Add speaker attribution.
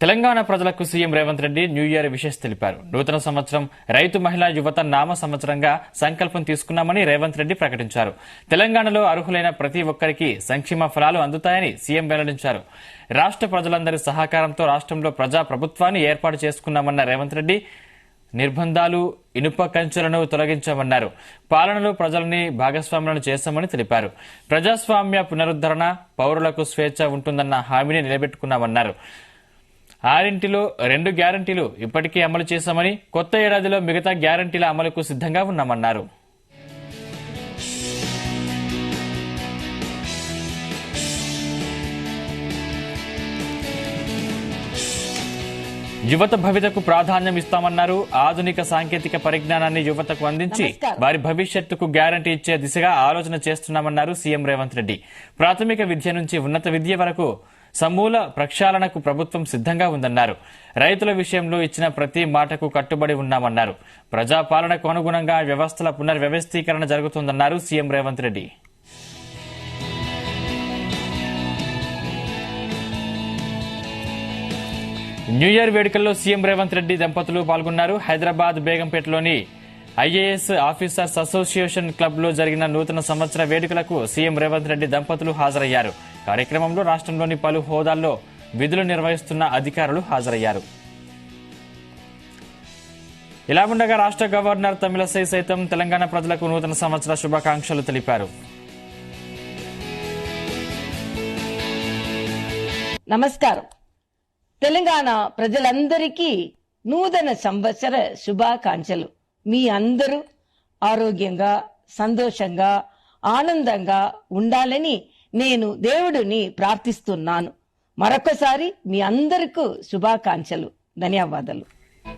Speaker 1: తెలంగాణ ప్రజలకు CM Revanth Reddy new year wishes తెలిపారు. నూతన సంవత్సరం రైతు మహిళా యువత నామ సంవత్సరంగా సంకల్పం తీసుకున్నామని రేవంత్ రెడ్డి ప్రకటించారు. తెలంగాణలో అర్హులైన ప్రతి ఒక్కరికి సంక్షేమ ఫలాలు అందుతాయని సీఎం వెల్లడించారు. రాష్ట్ర ప్రజలందరి సహకారంతో రాష్ట్రంలో ప్రజా ప్రభుత్వాన్ని ఏర్పాటు చేసుకున్నామన్న రేవంత్ రెడ్డి నిర్బంధాలు, ఇనుప కంచెలను తొలగించామన్నారు. పాలనలో ప్రజల్ని భాగస్వాములను చేశామని తెలిపారు. ప్రజాస్వామ్య పునరుద్ధరణ, పౌరులకు స్వేచ్ఛ ఉంటుందన్న హామీని నిలబెట్టుకున్నామన్నారు. 6 2 గ్యారంటీలు ఇప్పటికే అమలు చేశామని, కొత్త ఏడాదిలో మిగతా గ్యారంటీల అమలుకు సిద్ధంగా ఉన్నామన్నారు. యువత భవితకు ప్రాధాన్యం ఇస్తామన్నారు. ఆధునిక సాంకేతిక పరిజ్ఞానాన్ని యువతకు అందించి వారి భవిష్యత్తుకు గ్యారంటీ ఇచ్చే దిశగా ఆలోచన చేస్తున్నామన్నారు సీఎం రేవంత్ రెడ్డి. ప్రాథమిక విద్య నుంచి ఉన్నత విద్య వరకు సమూల ప్రక్షాళనకు ప్రభుత్వం సిద్ధంగా ఉందన్నారు. రైతుల విషయంలో ఇచ్చిన ప్రతి మాటకు కట్టుబడి ఉన్నామన్నారు. ప్రజాపాలనకు అనుగుణంగా వ్యవస్థల పునర్వ్యవస్థీకరణ జరుగుతుందన్నారు CM Revanth Reddy. New year వేడుకల్లో సీఎం రేవంత్ రెడ్డి దంపతులు పాల్గొన్నారు. హైదరాబాద్ బేగంపేటలోని ఐఏఎస్ ఆఫీసర్స్ అసోసియేషన్ క్లబ్ లో జరిగిన నూతన సంవత్సర వేడుకలకు సీఎం రేవంత్ రెడ్డి దంపతులు హాజరయ్యారు. కార్యక్రమంలో రాష్ట్రంలోని పలు హోదాల్లో విధులు నిర్వహిస్తున్న అధికారులు హాజరయ్యారు. ఇలా ఉండగా రాష్ట్ర గవర్నర్ తమిళసై సైతం తెలంగాణ ప్రజలకు నూతన సంవత్సర శుభాకాంక్షలు తెలిపారు.
Speaker 2: నమస్కారం. తెలంగాణ ప్రజలందరికీ నూతన సంవత్సర శుభాకాంక్షలు. మీ అందరూ ఆరోగ్యంగా, సంతోషంగా, ఆనందంగా ఉండాలని నేను దేవుడిని ప్రార్థిస్తున్నాను. మరొకసారి మీ అందరికీ శుభాకాంక్షలు. ధన్యవాదాలు.